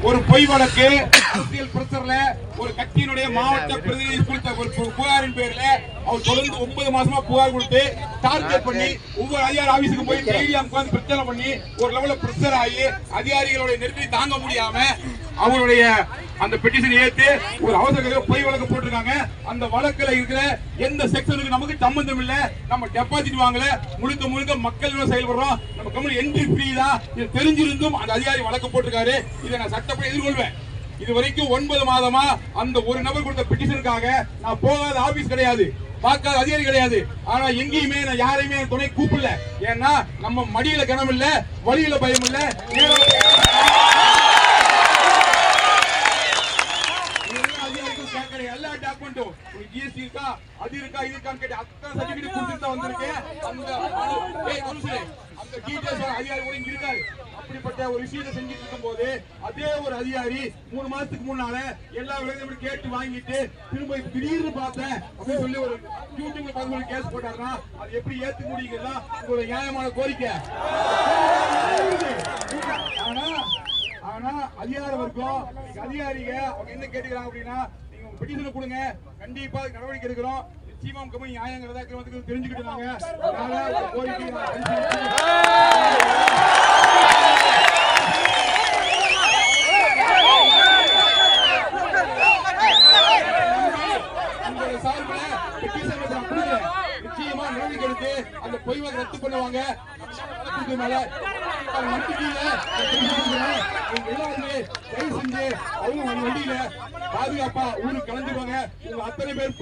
ஒரு பொய் வழக்கு அரசியல் பிரச்சனைல ஒரு கட்சியினுடைய மாவட்ட பிரதிநிதி கொடுத்த ஒரு புகாரின் பேர்ல அவர் தொடர்ந்து 9 மாசமா புகார் கொடுத்து டார்கெட் பண்ணி ஒவ்வொரு அதிகாரி ஆபீஸுக்கு போய் டெய்லியா உட்கார்ந்து பிரச்சனை பண்ணி ஒரு லெவல்ல பிரஷர் ஆகி அதிகாரிகளுடைய நெருக்கடி தாங்க முடியாம அவருடைய அந்த பெட்டிஷன் ஏத்து ஒரு அவசர பொய் வழக்கு போட்டிருக்காங்க. அந்த வழக்குல இருக்கிற எந்த செக்ஷனுக்கு நமக்கு சம்பந்தம் இல்ல. நம்ம டெபாசிட் வாங்கல, முழுக்க முழுக்க மக்கள் செயல்படுறோம். நம்ம கம்பெனி என்ட்ரி ஃப்ரீ தான். இது தெரிஞ்சிருந்தும் அந்த அதிகாரி வழக்கு போட்டிருக்காரு. இதை நான் சட்டப்படி எதிர்கொள்வேன். இது வரைக்கும் 9 மாதமா அந்த ஒரு நபர் கொடுத்த பெட்டிஷனுக்காக நான் போகாத ஆபீஸ் கிடையாது, பார்க்காத அதிகாரி கிடையாது. ஆனா எங்கேயுமே நான் யாரையுமே துணை கூப்பிடல. ஏன்னா நம்ம மடியில கனம் இல்ல, வழியில பயம் இல்ல. எல்லா டாக்குமெண்ட்டும் ஜிஎஸ்டி இருக்கா, அது இருக்கா, இது இருக்கான்னு கேட்டு அத்தனை சர்டிபிகேட் கொடுத்துட்டு தான் வந்திருக்கேன். அந்த டீடைல்ஸ் அதிகாரி கூட இங்க இருக்காரு. அப்படிப்பட்ட ஒரு விஷயத்தை செஞ்சுட்டு இருக்கும் போது அதே ஒரு அதிகாரி 3 மாசத்துக்கு முன்னால எல்லா விலையும் கேட்டு வாங்கிட்டு திரும்ப திடீர்னு பார்த்தேன் அப்படின்னு சொல்லி ஒரு யூடியூப்ல பார்த்து கேஸ் போட்டாருன்னா அது எப்படி ஏத்துக்க முடியுங்களா? ஒரு நியாயமான கோரிக்கை. ஆனா அதிகார வர்க்கம் அதிகாரிங்க அவங்க என்ன கேட்டுக்கிறாங்க அப்படின்னா, நீங்க பெட்டிஷன் கொடுங்க, கண்டிப்பா நடவடிக்கை எடுக்கிறோம். நிச்சயமா கம்பெனி நியாயங்கிறதா தெரிஞ்சுக்கிட்டாங்க. அதனால கோரிக்கை நிச்சயமா நடவடிக்கை எடுத்து அந்த பொய் வழக்கு ரத்து பண்ணுவாங்க. வண்டியில பாதுகாப்பா ஊருக்கு கலந்துருவாங்க. அத்தனை பேர்